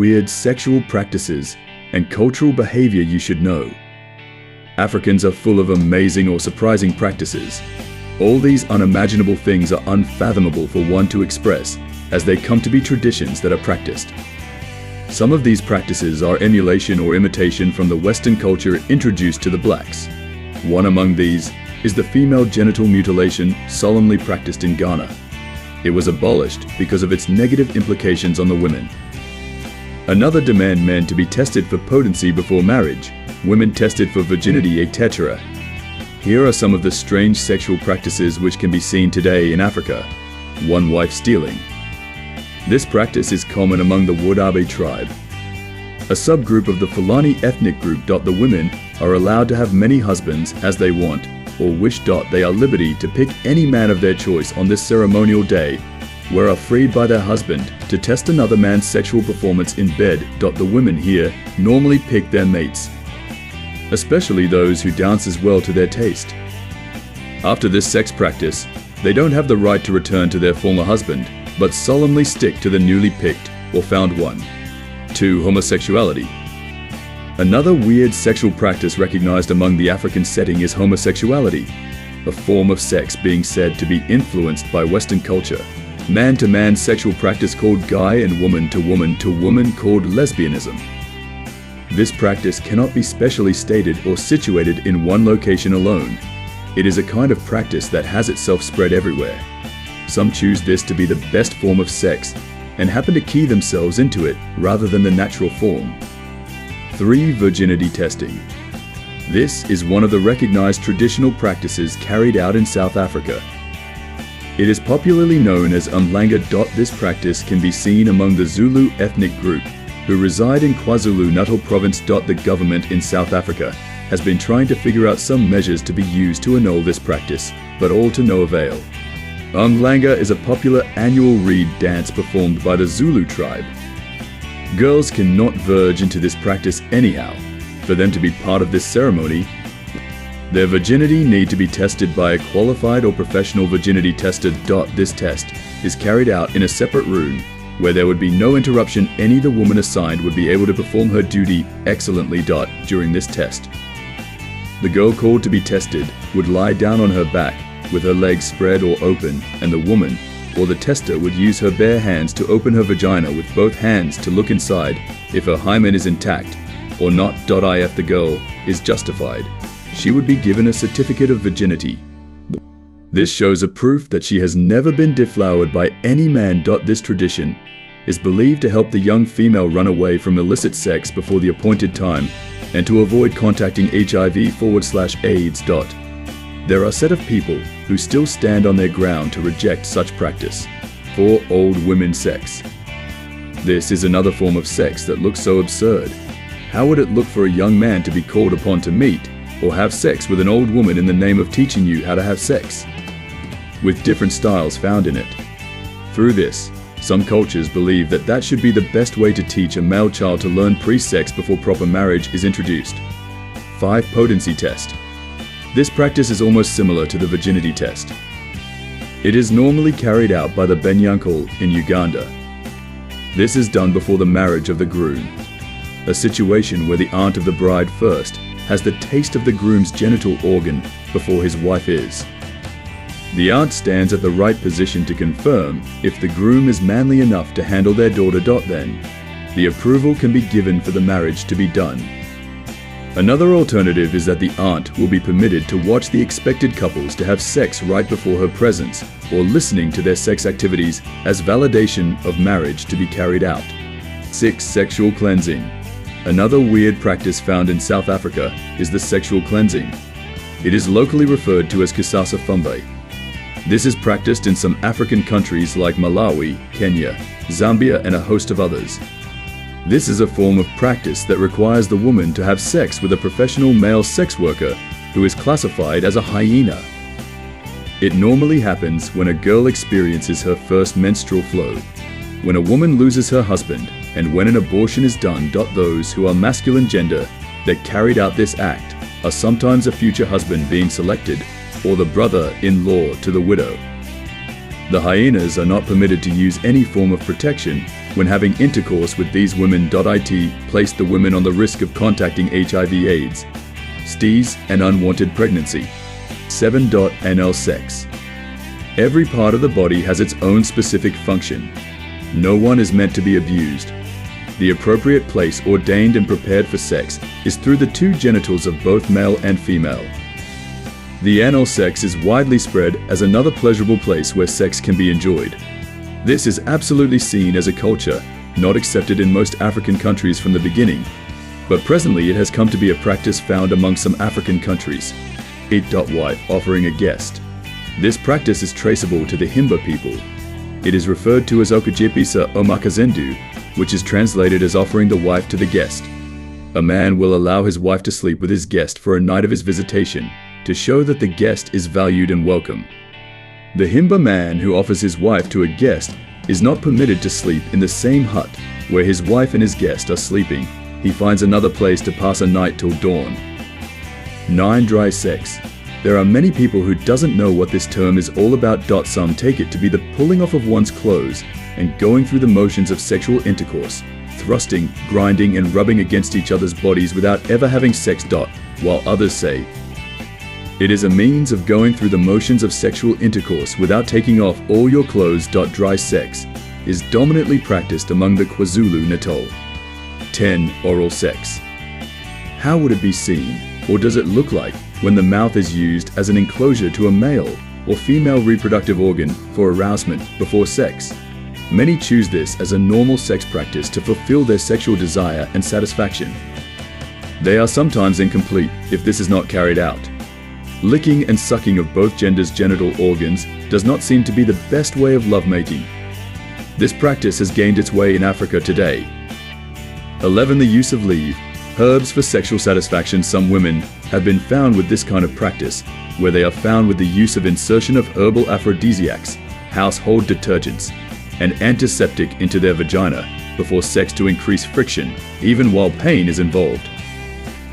weird sexual practices and cultural behavior you should know. Africans are full of amazing or surprising practices. All these unimaginable things are unfathomable for one to express, as they come to be traditions that are practiced. Some of these practices are emulation or imitation from the Western culture introduced to the blacks. One among these is the female genital mutilation solemnly practiced in Ghana. It was abolished because of its negative implications on the women. Another demand men to be tested for potency before marriage, women tested for virginity, etc. Here are some of the strange sexual practices which can be seen today in Africa. One-wife stealing. This practice is common among the Wodabe tribe. A subgroup of the Fulani ethnic group. The women are allowed to have many husbands as they want or wish. They are liberty to pick any man of their choice on this ceremonial day, where are freed by their husband to test another man's sexual performance in bed. The women here normally pick their mates, especially those who dance as well to their taste. After this sex practice, they don't have the right to return to their former husband, but solemnly stick to the newly picked or found one. 2. Homosexuality. Another weird sexual practice recognized among the African setting is homosexuality, a form of sex being said to be influenced by Western culture. Man-to-man sexual practice called guy and woman to woman called lesbianism. This practice cannot be specially stated or situated in one location alone. It is a kind of practice that has itself spread everywhere. Some choose this to be the best form of sex and happen to key themselves into it rather than the natural form. 3. Virginity testing. This is one of the recognized traditional practices carried out in South Africa. It is popularly known as umhlanga. This practice can be seen among the Zulu ethnic group who reside in KwaZulu-Natal province. The government in South Africa has been trying to figure out some measures to be used to annul this practice, but all to no avail. Umhlanga is a popular annual reed dance performed by the Zulu tribe. Girls cannot verge into this practice anyhow. For them to be part of this ceremony, their virginity need to be tested by a qualified or professional virginity tester. This test is carried out in a separate room where there would be no interruption. The woman assigned would be able to perform her duty excellently. During this test, the girl called to be tested would lie down on her back with her legs spread or open, and the woman or the tester would use her bare hands to open her vagina with both hands to look inside if her hymen is intact or not. If the girl is justified, she would be given a certificate of virginity. This shows a proof that she has never been deflowered by any man. This tradition is believed to help the young female run away from illicit sex before the appointed time and to avoid contacting HIV/AIDS. There are a set of people who still stand on their ground to reject such practice. 4. Old women sex. This is another form of sex that looks so absurd. How would it look for a young man to be called upon to meet or have sex with an old woman in the name of teaching you how to have sex, with different styles found in it? Through this, some cultures believe that should be the best way to teach a male child to learn pre-sex before proper marriage is introduced. 5. Potency test. This practice is almost similar to the virginity test. It is normally carried out by the Benyankole in Uganda. This is done before the marriage of the groom, a situation where the aunt of the bride first has the taste of the groom's genital organ before his wife is. The aunt stands at the right position to confirm if the groom is manly enough to handle their daughter. Then, the approval can be given for the marriage to be done. Another alternative is that the aunt will be permitted to watch the expected couples to have sex right before her presence or listening to their sex activities as validation of marriage to be carried out. 6. Sexual cleansing. Another weird practice found in South Africa is the sexual cleansing. It is locally referred to as kusasa fumbe. This is practiced in some African countries like Malawi, Kenya, Zambia, and a host of others. This is a form of practice that requires the woman to have sex with a professional male sex worker who is classified as a hyena. It normally happens when a girl experiences her first menstrual flow, when a woman loses her husband, and when an abortion is done. Those who are masculine gender that carried out this act are sometimes a future husband being selected or the brother-in-law to the widow. The hyenas are not permitted to use any form of protection when having intercourse with these women. It placed the women on the risk of contacting HIV/AIDS, STIs, and unwanted pregnancy. 7. Anal sex. Every part of the body has its own specific function. No one is meant to be abused. The appropriate place ordained and prepared for sex is through the two genitals of both male and female. The anal sex is widely spread as another pleasurable place where sex can be enjoyed. This is absolutely seen as a culture not accepted in most African countries from the beginning, but presently it has come to be a practice found among some African countries. 8. Wife offering a guest. This practice is traceable to the Himba people. It is referred to as okujipisa omakazendu, which is translated as offering the wife to the guest. A man will allow his wife to sleep with his guest for a night of his visitation to show that the guest is valued and welcome. The Himba man who offers his wife to a guest is not permitted to sleep in the same hut where his wife and his guest are sleeping. He finds another place to pass a night till dawn. 9. Dry sex. There are many people who doesn't know what this term is all about. Some take it to be the pulling off of one's clothes and going through the motions of sexual intercourse, thrusting, grinding, and rubbing against each other's bodies without ever having sex. While others say it is a means of going through the motions of sexual intercourse without taking off all your clothes. Dry sex is dominantly practiced among the KwaZulu-Natal. 10. Oral sex. How would it be seen, or does it look like, when the mouth is used as an enclosure to a male or female reproductive organ for arousement before sex? Many choose this as a normal sex practice to fulfill their sexual desire and satisfaction. They are sometimes incomplete if this is not carried out. Licking and sucking of both genders' genital organs does not seem to be the best way of lovemaking. This practice has gained its way in Africa today. 11. The use of leave. Herbs for sexual satisfaction. Some women have been found with this kind of practice, where they are found with the use of insertion of herbal aphrodisiacs, household detergents, and antiseptic into their vagina before sex to increase friction, even while pain is involved.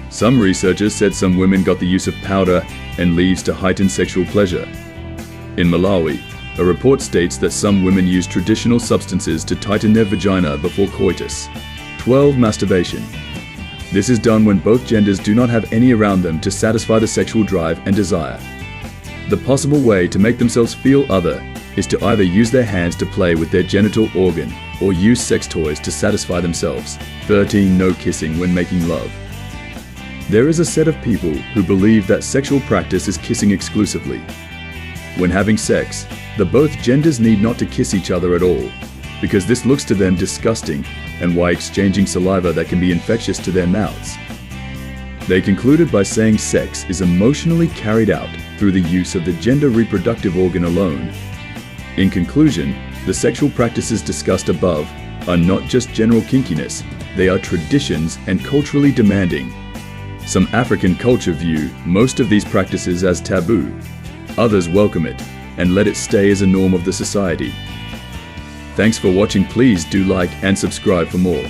Some researchers said some women got the use of powder and leaves to heighten sexual pleasure. In Malawi, a report states that some women use traditional substances to tighten their vagina before coitus. 12. Masturbation. This is done when both genders do not have any around them to satisfy the sexual drive and desire. The possible way to make themselves feel other is to either use their hands to play with their genital organ or use sex toys to satisfy themselves. 13. No kissing when making love. There is a set of people who believe that sexual practice is kissing exclusively. When having sex, the both genders need not to kiss each other at all, because this looks to them disgusting and why exchanging saliva that can be infectious to their mouths. They concluded by saying sex is emotionally carried out through the use of the gender reproductive organ alone. In conclusion, the sexual practices discussed above are not just general kinkiness, they are traditions and culturally demanding. Some African culture view most of these practices as taboo. Others welcome it and let it stay as a norm of the society. Thanks for watching. Please do like and subscribe for more.